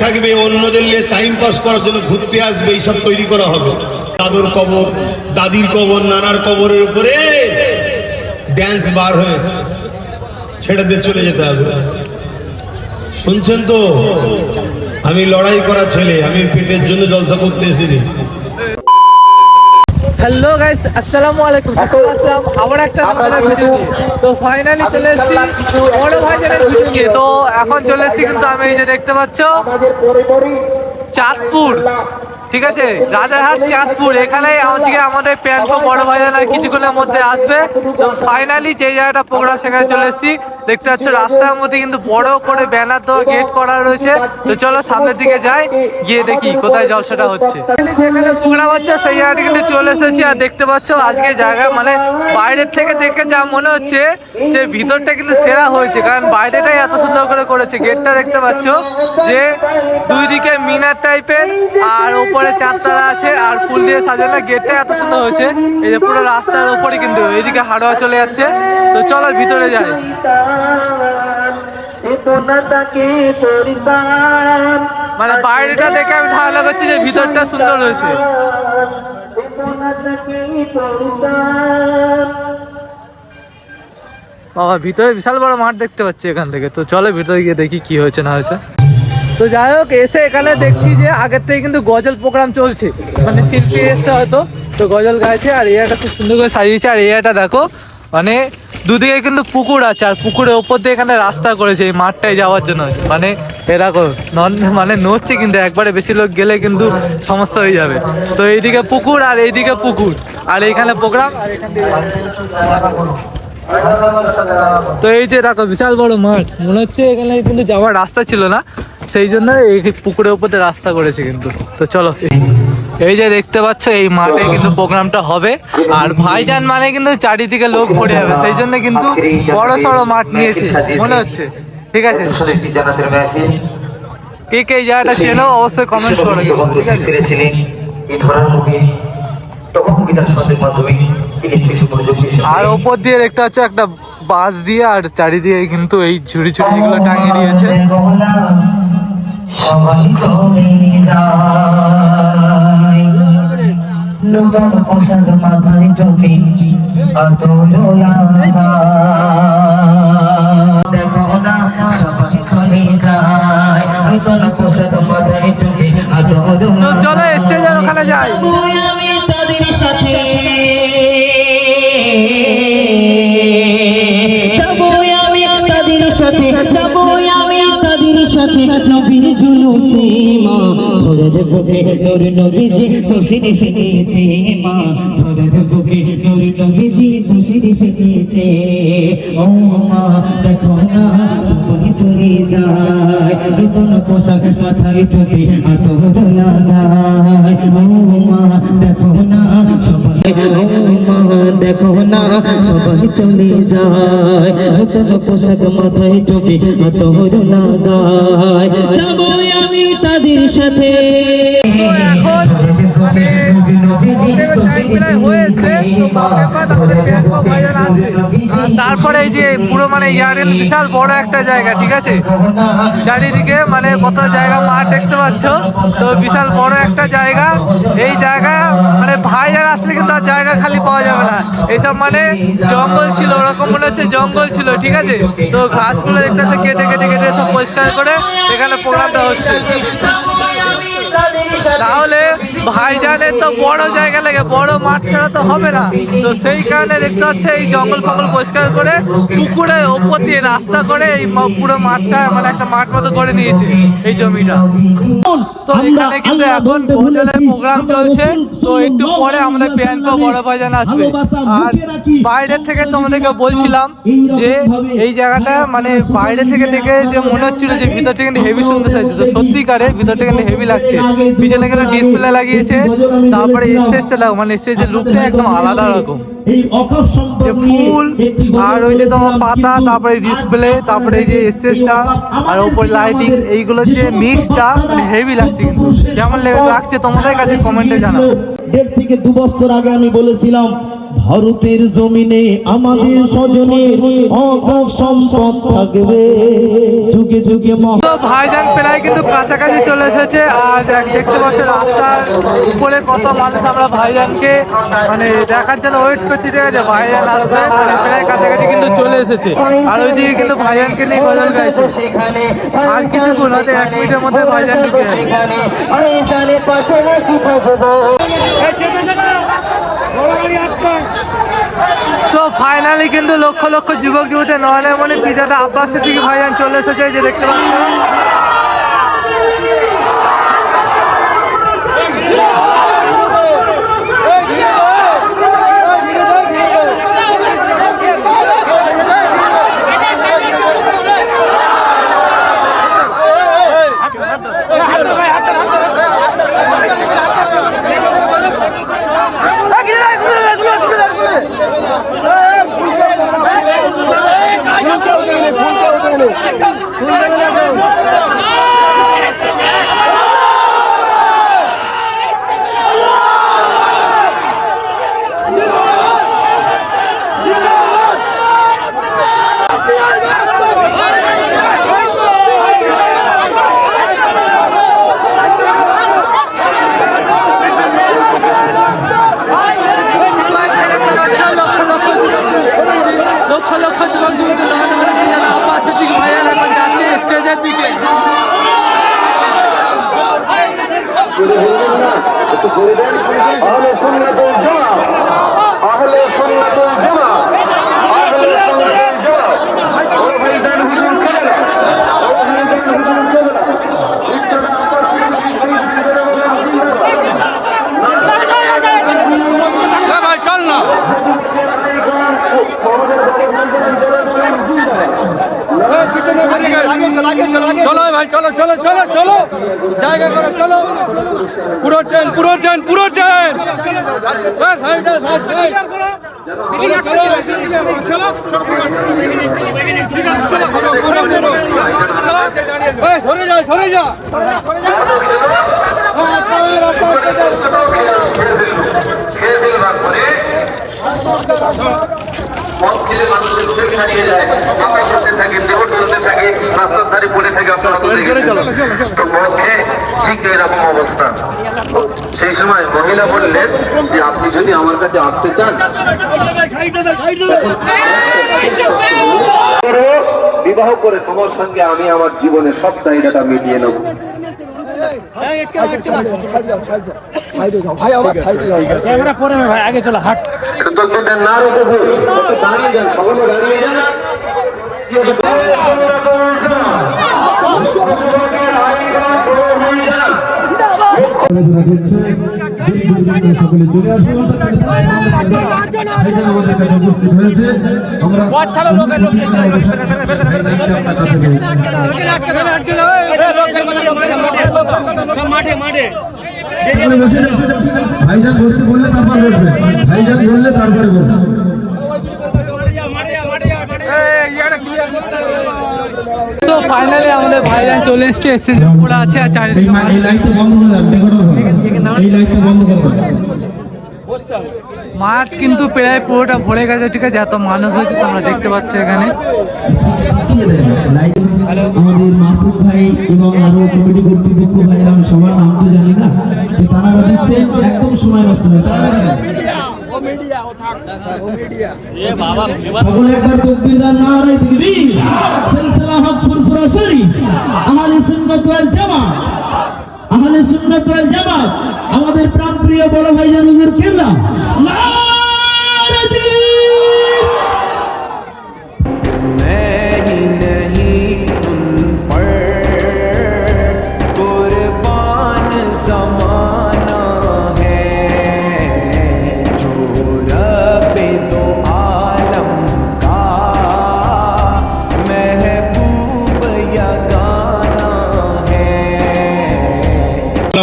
থাকবে, অন্যদের নিয়ে টাইম পাস করার জন্য ঘুরতে আসবে, এইসব তৈরি করা হবে। দাদুর কবর, দাদির কবর, নানার কবরের উপরে ড্যান্স বার হয়েছে, ছেড়ে দিয়ে চলে যেতে হবে। শুনছেন তো? আমি লড়াই করা ছেলে, আমি পেটের জন্য জলসা করতে এসেছি। হ্যালো গাইস, আসসালামু আলাইকুম। আসসালাম আবার একটা নতুন ভিডিও নিয়ে। তো ফাইনালি চলে এসেছি বড় ভাইজানের ভিডিও নিয়ে। তো এখন চলে এসেছি কিন্তু আমি এই যে দেখতে পাচ্ছ চাঁদপুর, ঠিক আছে, রাজারহাট চাঁদপুর। এখানে আজকে আমাদের প্যান্ট বড় ভাইজান আর কিছুক্ষণের মধ্যে আসবে। তো ফাইনালি যে জায়গাটা প্রোগ্রাম সেখানে চলে এসেছি। দেখতে পাচ্ছ রাস্তার মধ্যে কিন্তু বড় করে ব্যানার দেওয়া গেট করা রয়েছে। তো চলো সামনের দিকে যাই, গিয়ে দেখি কোথায় জলসাটা হচ্ছে। যেখানে প্রোগ্রাম হচ্ছে সেই জায়গাটা কিন্তু চলে এসেছি। আর দেখতে পাচ্ছ আজকে জায়গা মানে বাইরের থেকে দেখে যা মনে হচ্ছে যে ভিতরটা কিন্তু সেরা হয়েছে, কারণ বাইরেটাই এত সুন্দর করে করেছে। গেটটা দেখতে পাচ্ছ যে দুই দিকে মিনার টাইপের, আর উপরে চাঁদতারা আছে, আর ফুল দিয়ে সাজানো। গেটটা এত সুন্দর হয়েছে। এই যে পুরো রাস্তার উপরে কিন্তু এইদিকে হাড়োয়া চলে যাচ্ছে। তো চলো ভিতরে যাই। মানে বাইরেটা দেখে আমি ধারণা করছি যে ভিতরটা সুন্দর হয়েছে। বাবা, ভিতরে বিশাল বড় মাঠ দেখতে পাচ্ছি এখান থেকে। তো চলো ভিতরে গিয়ে দেখি কি হয়েছে না হয়েছে। তো যাই হোক, এসে এখানে দেখছি যে আগের থেকে কিন্তু গজল প্রোগ্রাম চলছে, মানে শিল্পী এসছে হয়তো, তো গজল গাইছে। আর এরিয়াটা খুব সুন্দর করে সাজিয়েছে। আর এরিয়াটা দেখো, মানে দুদিকে কিন্তু পুকুর আছে, আর পুকুরের ওপর দিয়ে এখানে রাস্তা করেছে এই মাঠটায় যাওয়ার জন্য। মানে এরকম মানে নড়ছে, কিন্তু একবারে বেশি লোক গেলে কিন্তু সমস্যা হয়ে যাবে। তো এইদিকে পুকুর আর এইদিকে পুকুর, আর এইখানে প্রোগ্রাম, আর এখান থেকে তো এই যে দেখো বিশাল বড় মাঠ। মনে হচ্ছে এখানে কিন্তু যাওয়ার রাস্তা ছিল না, সেই জন্য এই পুকুরের উপর দিয়ে রাস্তা করেছে কিন্তু। তো চলো, এই যে দেখতে পাচ্ছ এই মাঠে কিন্তু প্রোগ্রামটা হবে। আর ভাইজান মানে কিন্তু চারিদিকে লোক পড়ে যাবে, সেই জন্য কিন্তু বড় সড়ো মাঠ নিয়েছে মনে হচ্ছে। ঠিক আছে, কে কে এই জায়গাটা চেনো অবশ্যই কমেন্ট করো, ঠিক আছে। আর ওপর দিয়ে দেখতে পাচ্ছ একটা বাঁশ দিয়ে, আর চারিদিকে কিন্তু এই ঝুড়ি ঝুড়ি এগুলো টাঙিয়ে দিয়েছে। তো চলো স্টেজের ওখানে যাই। নবীর জুলুসে মা ভোরের বুকে নূর নবীজি খুশির ফিরেছে, মা ভোরের বুকে নূর নবীজি খুশির ফিরেছে। ও মা দেখো না সবাই চলে যায়, নতুন পোশাক মাথায় টুপি আতর লাগায়। ও মা দেখো না সবাই, ও মা দেখো না সবাই চলে যায়, নতুন পোশাক মাথায় টুপি আতর লাগায়। যাবো আমি তাদের সাথে। এখন তারপরে এই যে পুরো মানে ইয়ারের বিশাল বড় একটা জায়গা, ঠিক আছে, চারিদিকে মানে কত জায়গা মাঠ দেখতে পাচ্ছ। তো বিশাল বড় একটা জায়গা। এই জায়গা মানে ভাইজান আসলে কিন্তু আর জায়গা খালি পাওয়া যাবে না। এইসব মানে জঙ্গল ছিল, ওরকম মনে হচ্ছে জঙ্গল ছিল, ঠিক আছে। তো ঘাসগুলো দেখতে পাচ্ছ কেটে কেটে কেটে সব পরিষ্কার করে এখানে প্রোগ্রামটা হচ্ছে। তাহলে ভাইজানের তো বড় জায়গা লাগে, বড় মাঠ ছাড়া তো হবে না। তো সেই কারণে দেখতে পাচ্ছে এই জঙ্গল ফঙ্গল পরিষ্কার করে পুকুরের ওপর দিয়ে রাস্তা করে এই পুরো মাঠটা মানে একটা মাঠ মতো করে নিয়েছে এই জমিটা। তো এখানে কিন্তু এখন গজলের প্রোগ্রাম চলছে। তো একটু পরে আমাদের প্যান্ট বড় ভাইজান আসবে। আর বাইরের থেকে তোমাদেরকে বলছিলাম যে এই জায়গাটা মানে বাইরে থেকে দেখে যে মনে হচ্ছিল যে ভিতরটা কিন্তু হেভি সুন্দর সাইজ। তো সত্যিকারে ভিতরটা কিন্তু হেভি লাগছে। পিছনে কিন্তু ডিসপ্লে লাগিয়েছে, তারপরে স্টেজটা লাগো মানে স্টেজের লুকটা একদম আলাদা রকম। ফুল আর ওই যে তোমার পাতা, তারপরে ডিসপ্লে, তারপরে এই যে স্টেজটা আর উপরে লাইটিং, এইগুলো যে মিক্সটা মানে হেভি লাগছে। কিন্তু কেমন লাগছে তোমাদের কাছে কমেন্টে জানাও। 1.5 থেকে 2 বছর আগে আমি বলেছিলাম ভারতের জমিনে আমাদের স্বজনের অগাধ সম্পদ থাকবে, যুগে যুগে তো ভাইজান প্রায় কিন্তু কাছাকাছি চলে এসেছে। আর দেখতে পাচ্ছেন রাস্তার উপরে কত মানুষ আমরা ভাইজানকে মানে দেখার জন্য ওয়েট করছি, ঠিক আছে ভাইজান আসবে, মানে প্রায় কাছাকাছি কিন্তু চলে এসেছে। আর ওইদিকে কিন্তু ভাইজানকে নিয়ে গজল গাইছে। আর কিছুক্ষণ হয়তো 1 মিনিটের মধ্যে ভাইজান ঢুকে যাবে। সো ফাইনালি কিন্তু লক্ষ লক্ষ যুবক যুবতী নয়নের মনে পিজাটা আব্বাসের দিকে ভাইজান চলে এসেছে, যে দেখতে পাচ্ছেন। লক্ষ লক্ষ যুবক যুবতী নয়নের মনে পিজাটা আব্বাসের দিকে ভাইজান এখন যাচ্ছে স্টেজের দিকে। চলো ভাই, চলো চলো চলো চলো, জায়গা করো, চলো পুরো ট্রেন পুরো ট্রেন পুরো ট্রেন। সরে যা সরে যা। মন্দিরে মানুষের শরীর হারিয়ে যায়, মাথা ঘুরতে থাকে, দেহ চলতে থাকে, রাস্তার ধারে পড়ে থাকে, আপনারা তো দেখেছেন। তো মধ্যে ঠিক এরকম অবস্থা। সেই সময় মহিলা বললেন যে আপনি যদি আমার কাছে আসতে চান, বিবাহ করে তোমার সঙ্গে আমি আমার জীবনের সব চাহিদাটা মিটিয়ে নেব। না রেখে দাঁড়িয়ে যান, সকলে দাঁড়িয়ে যান। সকলে চলে আসুন, আমাদের কাছে উপস্থিত হয়েছে। আমরা ভাইজান বসতে বললে তারপর বসবে, ভাইজান বললে তারপরে বসবে। তো ফাইনালি আমাদের ভাইজান চলে এসছে, এসেছে পুরো আছে। আর চারিদিকে এই লাইটটা বন্ধ করে দেন, এই লাইটটা বন্ধ করে দেন। মাঠ কিন্তু প্রায় পুরোটা ভরে গেছে, ঠিক আছে, এত মানুষ হয়েছে তোমরা দেখতে পাচ্ছ এখানে। আমাদের মাসুদ ভাই এবং আরো কমিটি কর্তৃপক্ষ ভাইয়েরা, আমি সবার নাম তো জানি না, তো তারা দিচ্ছে একদম সময় নষ্ট হয়। সকলে একবার তাকবীর দেন, নারে তাকবীর, সিলসিলা হক ফুরফুরা শরী, আহলে সুন্নাত ওয়াল জামাত, আহলে সুন্নাত ওয়াল জামাত, আমাদের প্রাণপ্রিয় বড় ভাইজান হুজুর কিবলা, নারে তাকবীর।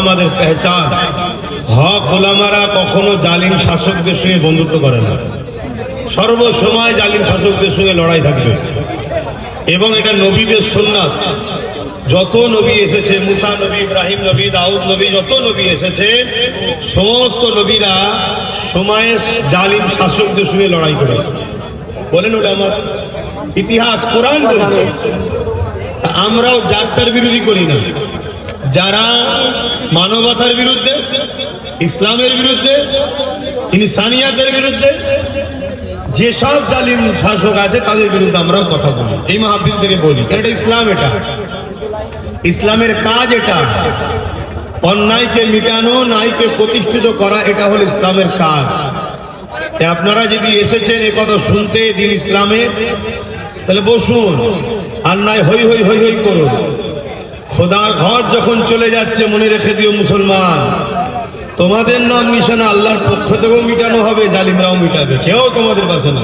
আমাদের পেহচান হক ওলামারা কখনো জালিম শাসকদের সঙ্গে বন্ধুত্ব করে না, সর্বসময় জালিম শাসকদের সঙ্গে লড়াই থাকবে। এবং এটা নবীদের সুন্নাত যত নবী এসেছে, মুসা নবী, ইব্রাহিম নবী, দাউদ নবী, যত নবী এসেছে সমস্ত নবীরা সময়ের জালিম শাসকদের সঙ্গে লড়াই করে। বলেন ওটা আমার ইতিহাস, কোরআন বলছে। আমরাও জাতটার বিরোধী করি না, যারা মানবতার বিরুদ্ধে, ইসলামের বিরুদ্ধে, ইনসানিয়াতের বিরুদ্ধে যেসব জালিম শাসক আছে তাদের বিরুদ্ধে আমরাও কথা বলি, এই মাহফিল থেকে বলি। কারণ এটা ইসলাম, এটা ইসলামের কাজ, এটা অন্যায়কে মিটানো, ন্যায়কে প্রতিষ্ঠিত করা, এটা হলো ইসলামের কাজ। আপনারা যদি এসেছেন এ কথা শুনতে দিন ইসলামে, তাহলে বসুন, আর নাই হই হই হই হই করুন। খোদার ঘর যখন চলে যাচ্ছে মনে রেখে দিও মুসলমান, তোমাদের নাম নিশানা আল্লাহর পক্ষ থেকেও মিটানো হবে, জালিমরাও মিটাবে, কেউ তোমাদের পাশে না।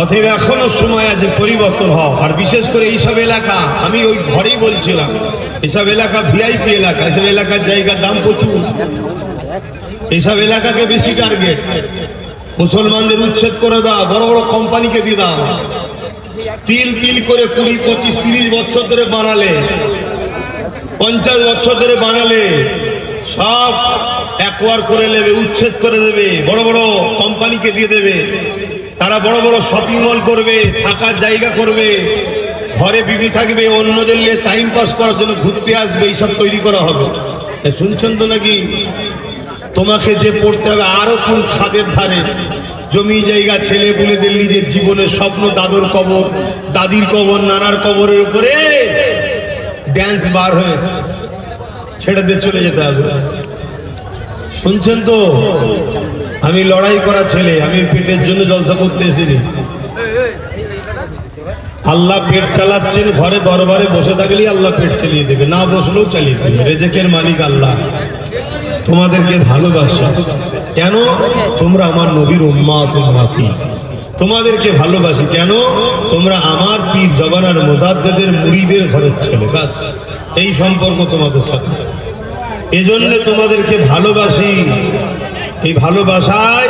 অতএব এখনো সময় আছে পরিবর্তন হও। আর বিশেষ করে এইসব এলাকা, আমি ওই ঘরেই বলছিলাম, এসব এলাকা ভিআইপি এলাকা, এসব এলাকার জায়গার দাম প্রচুর, এসব এলাকাকে বেশি টার্গেট। মুসলমানদের উচ্ছেদ করে দাও, বড় বড় কোম্পানিকে দিয়ে দাও, তিল তিল করে 20, 25, 30 বছর ধরে বানালে, 50 বছর ধরে বানালে সব একবার করে নেবে, উচ্ছেদ করে দেবে, বড় বড় কোম্পানিকে দিয়ে দেবে। তারা বড় বড় শপিং মল করবে, থাকার জায়গা করবে, ঘরে বিবি থাকবে, অন্যদের নিয়ে টাইম পাস করার জন্য ঘুরতে আসবে, এইসব তৈরি করা হবে। শুনছেন তো নাকি? তোমাকে যে পড়তে হবে আরো কোন স্বাদের ধারে, জমি জায়গা, ছেলে পুলেদের নিজের জীবনের স্বপ্ন, দাদুর কবর, দাদির কবর, নানার কবরের উপরে ড্যান্স বার হয়েছে, ছেড়ে দিয়ে চলে যেতে হবে। শুনছেন তো? আমি লড়াই করা ছেলে, আমি পেটের জন্য জলসা করতে এসেছি। আল্লাহ পেট চালাচ্ছেন, ঘরে দরবারে বসে থাকলেই আল্লাহ পেট চালিয়ে দেবে, না বসলেও চালিয়ে দেবে। রেজেকের মালিক আল্লাহ। তোমাদেরকে ভালোবাসা কেন? তোমরা আমার নবীর উম্মাত উম্মতি। তোমাদেরকে ভালোবাসি কেন? তোমরা আমার পীর জবানার মুজাদ্দিদের মুরিদের ঘরের ছেলে, ব্যাস এই সম্পর্ক তোমাদের সাথে। এজন্য তোমাদেরকে ভালোবাসি, এই ভালোবাসায়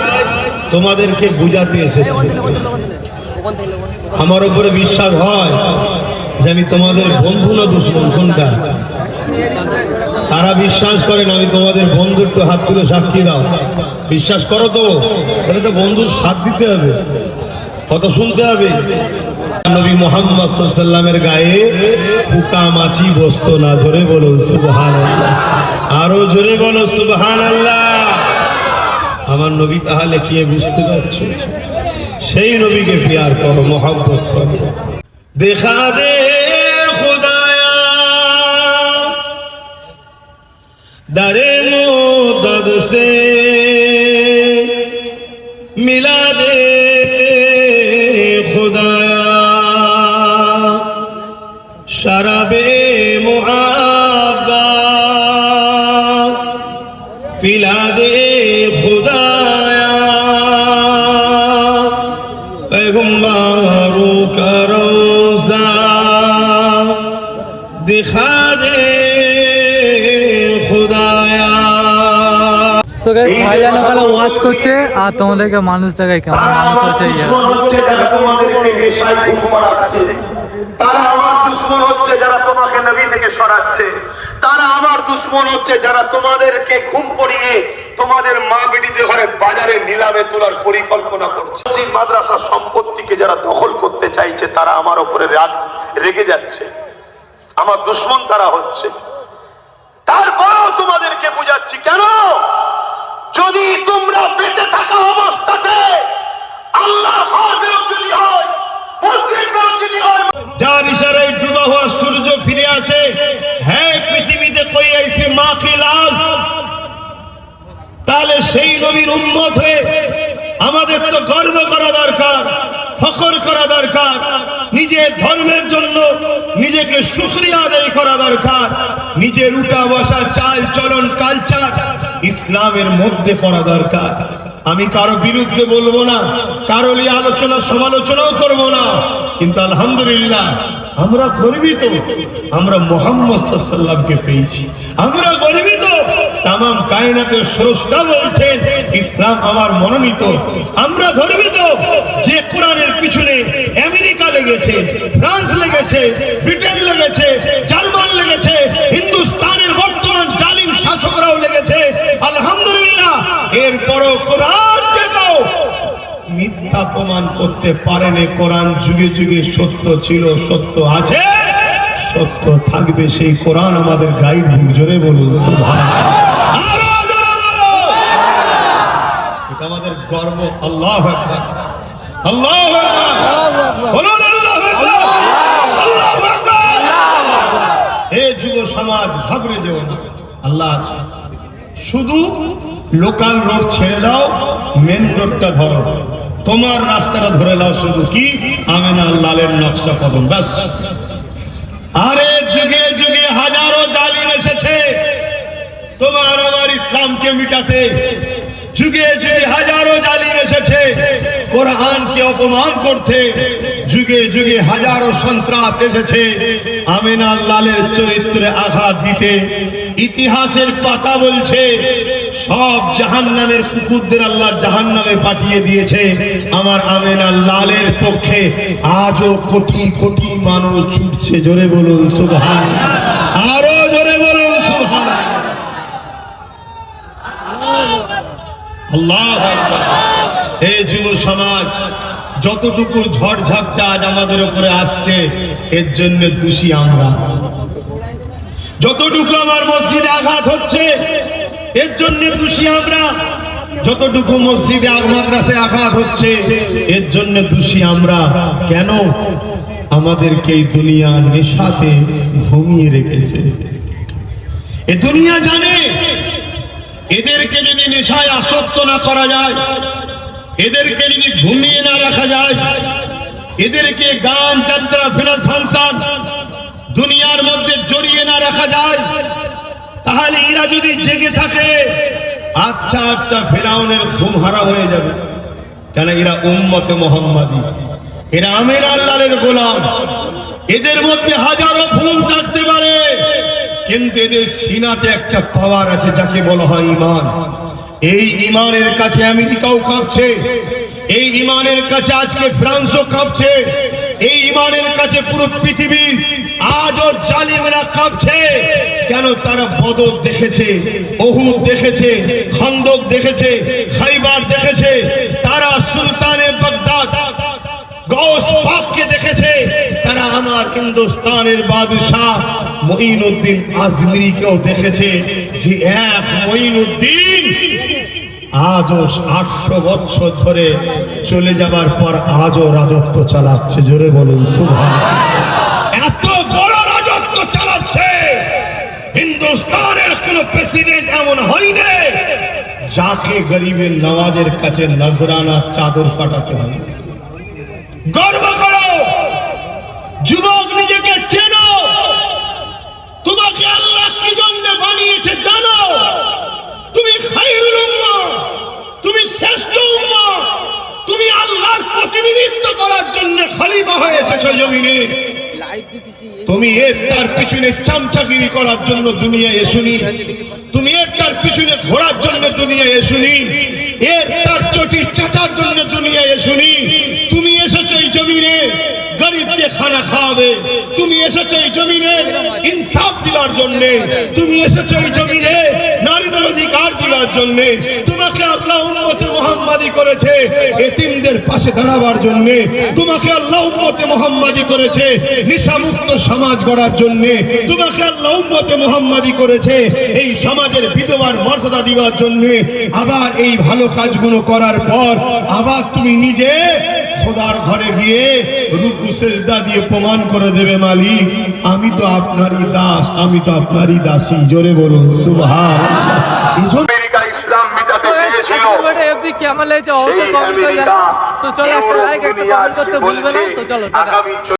তোমাদেরকে বুঝাতে এসেছি। আমার উপরে বিশ্বাস হয় যে আমি তোমাদের বন্ধু না দুশমন, কোনটা? তারা বিশ্বাস করেন আমি তোমাদের বন্ধু, একটু হাত তুলে সাক্ষী দাও। বিশ্বাস করো তো? তাহলে তো বন্ধুর সাথ দিতে হবে, কত শুনতে হবে। নবী মুহাম্মদ সাল্লাল্লাহু আলাইহি ওয়াসাল্লামের গায়ে পোকা মাছি বসতো না। জোরে বলো সুবহানাল্লাহ, আরো জোরে বলো সুবহানাল্লাহ। আমার নবী তাহলে কি বুঝতে পারছো? সেই নবীকে প্যার করো, মহব্বত করো। দেখা দে খুদায়া দারে মুদদ সে মিলা দে খুদায়া শরাবে মুআব্বা পিলা দে खुदाया पैगंबरों का रोज़ा दिखा दे खुदाया। সো গাইস, ভাইজান ওখানে ওয়াচ করছে আর তোমাদেরকে মানুষ দেখায় কেমন মানুষ হচ্ছে। যারা তোমাদেরকে নেশায় ঘুম পাড়াচ্ছে, তারা আমার দুশ্মন হচ্ছে যারা তোমাকে নবী থেকে সরাচ্ছে, তারা আমার দুশ্মন হচ্ছে যারা তোমাদেরকে ঘুম পড়িয়ে তোমাদের মা বেটিদের ঘরে বাজারে নিলামে তোলার পরিকল্পনা করছে। মাদ্রাসার সম্পত্তিকে যারা দখল করতে চাইছে তারা আমার উপরে রেগে যাচ্ছে, আমার দুশ্মন তারা হচ্ছে। তারপরেও তোমাদেরকে বুঝাচ্ছি কেন? যদি তোমরা বেঁচে থাকা অবস্থাতে আল্লাহর ঘর বিরোধী হয়, মসজিদ বিরোধী হয়, যার ইশারায় ডুবা হওয়া সূর্য ফিরে আসে, হ্যাঁ পৃথিবীতে কই আইছে মা কি লাল, তাহলে সেই নবীর উম্মত হয়ে আমাদের তো গর্ব করা দরকার, ফখর করা দরকার, নিজের ধর্মের জন্য নিজেকে শুকরিয়া আদায় করা দরকার, নিজের উঠা বসা চাল চলন কালচার ইসলামের মধ্যে করা দরকার। আমি কারো বিরুদ্ধে বলবো না, কারো নিয়ে আলোচনা সমালোচনাও করবো না, কিন্তু আলহামদুলিল্লাহ আমরা গর্বিত, আমরা মুহাম্মদ সাল্লাল্লাহু আলাইহি ওয়াসাল্লামকে পেয়েছি। আমরা গর্বিত, তামাম কায়নাতের স্রষ্টা বলছেন ইসলাম আমার মনোনীত। আমরা গর্বিত যে কোরআনের পিছনে আমেরিকা লেগেছে, ফ্রান্স লেগেছে, ব্রিটেন লেগেছে, জার্মান লেগেছে, হিন্দুস্তানের বর্তমান জালিম শাসকরাও লেগেছে, আলহামদুলিল্লাহ। এরপরও কোরআনকে কেউ মিথ্যা প্রমাণ করতে পারেনি। কোরআন যুগে যুগে সত্য ছিল, সত্য আছে, সত্য থাকবে। সেই কোরআন আমাদের গাইড বুক। জোরে বলুন সুবহানাল্লাহ। আরো জোরে বলুন। এটা আমাদের গর্ব। আল্লাহু আকবার, আল্লাহু আকবার, বলুন আল্লাহু আকবার, আল্লাহু আকবার। হে যুব সমাজ, ঘাবড়ে যেও না, আল্লাহ আছে। শুধু লোকাল রোড ছেড়ে দাও, মেন রোডটা ধরো, তোমার রাস্তাটা ধরে নাও। শুধু কি আমিনা লালের নকশা কদম, ব্যাস। আরে যুগে যুগে হাজারো জালিম এসেছে তোমার আমার ইসলামকে মিটাতে। যুগে যুগে হাজারো জালিম এসেছে কোরআনকে অপমান করতে। যুগে যুগে হাজারো সন্ত্রাস এসেছে আমিনা লালের চরিত্রে আঘাত দিতে। ইতিহাসের পাতা বলছে সব জাহান্নামের কুকুরদের আল্লাহ জাহান্নামে পাঠিয়ে দিয়েছে। আমার আমিনা লালের পক্ষে আজও কোটি কোটি মানুষ ছুটছে। জোরে বলুন সুবহানাল্লাহ, আরো জোরে বলুন সুবহানাল্লাহ, আল্লাহু আকবার। হে যুব সমাজ, যতটুকু ঝড় ঝাপটা আজ আমাদের উপরে আসছে এর জন্য দোষী আমরা। যতটুকু আমার মসজিদে আঘাত হচ্ছে এর জন্য দোষী আমরা। যতটুকু মসজিদে মাদ্রাসায় আঘাত হচ্ছে এর জন্য দোষী আমরা। কেন? আমাদেরকে এই দুনিয়া নেশাতে ঘুমিয়ে রেখেছে। এ দুনিয়া জানে এদেরকে যদি নেশায় আসক্ত না করা যায়, এদেরকে যদি ঘুমিয়ে না রাখা যায়, এদেরকে গান যাত্রা ফাংশন দুনিয়ার মধ্যে জড়িয়ে না রাখা যায়, তাহলে এরা যদি জেগে থাকে আচ্ছা আচ্ছা ফেরাউনের ঘুম হারা হয়ে যাবে। কেন? এরা উম্মতে মুহাম্মাদি, এরা আমিনা আল্লাহর গোলাম। এদের মধ্যে হাজারো ভুল থাকতে পারে, কিন্তু এদের সিনাতে একটা পাওয়ার আছে যাকে বলা হয় ঈমান। এই ঈমানের কাছে আমেরিকাও কাঁপছে, এই ঈমানের কাছে আজকে ফ্রান্সও কাঁপছে, এই ঈমানের কাছে পুরো পৃথিবী আজও জালিমরা কাঁপছে। কেন? তারা বদর দেখেছে, উহুদ দেখেছে, খন্দক দেখেছে, খাইবার দেখেছে, তারা সুলতানে বাগদাদ গৌস পাককে দেখেছে, তারা আমার হিন্দুস্তানের বাদশাহ মঈনুদ্দিন আজমিরিকেও দেখেছে। যে এক মঈনুদ্দিন আজও 800 বছর ধরে চলে যাবার পর আজও রাজত্ব চালাচ্ছে। জোরে বলুন সুবহানাল্লাহ। এত বড় রাজত্ব চালাচ্ছে, হিন্দুস্তানের কোন প্রেসিডেন্ট এমন হয়নি যাকে গরিবের নওয়াজের কাছে নজরানা চাদর পাঠাতে হয়। গর্ব করো যুবক, নিজেকে চেনো। তোমাকে আল্লাহ কি জন্য বানিয়েছে জানো? তুমি খায়রুল উম্মাহ, তুমি শ্রেষ্ঠ উম্মাহ, তুমি আল্লাহর প্রতিনিধিত্ব করার জন্য খলিফা হয়ে এসেছো জমিনে। তুমি এর তার পিছনে চামচাগিরি করার জন্য দুনিয়ায় এসুনি, তুমি এর তার পিছনে ঘোরার জন্য দুনিয়ায় এসুনি, এর তার চটি চাচার জন্য দুনিয়ায় এসুনি। তুমি এসেছো এই জমিনে গরিবকে খানা খাওয়াবে, তুমি এসেছো এই জমিনে ইনসাফ দেওয়ার জন্য, তুমি এসেছো এই জমিনে নারীদের অধিকার দেওয়ার জন্য। তোমাকে আল্লাহ উম্মতে মুহাম্মাদি করেছে এতিমদের পাশে দাঁড়াবার জন্য, তোমাকে আল্লাহ উম্মতে মুহাম্মাদি করেছে নিশামুক্ত সমাজ গড়ার জন্য, তোমাকে আল্লাহ উম্মতে মুহাম্মাদি করেছে এই সমাজের বিধবার মর্যাদা দেওয়ার জন্য। আবার এই ভালো কাজগুলো করার পর আবার তুমি নিজে খোদার ঘরে গিয়ে রুকু সেজদা দিয়ে প্রমাণ করে দেবে, মালিক আমি তো আপনারই দাস, আমি তো আপনারই দাসী। জোরে বলুন সুবহানাল্লাহ। আমেরিকা ইসলাম মিটাতে চেয়েছিল, কেমন লাগছে অবশ্যই কমেন্ট করে জানাও। তো চলো একটা লাইক একটা কমেন্ট করতে ভুলবে না। তো চলো টাটা।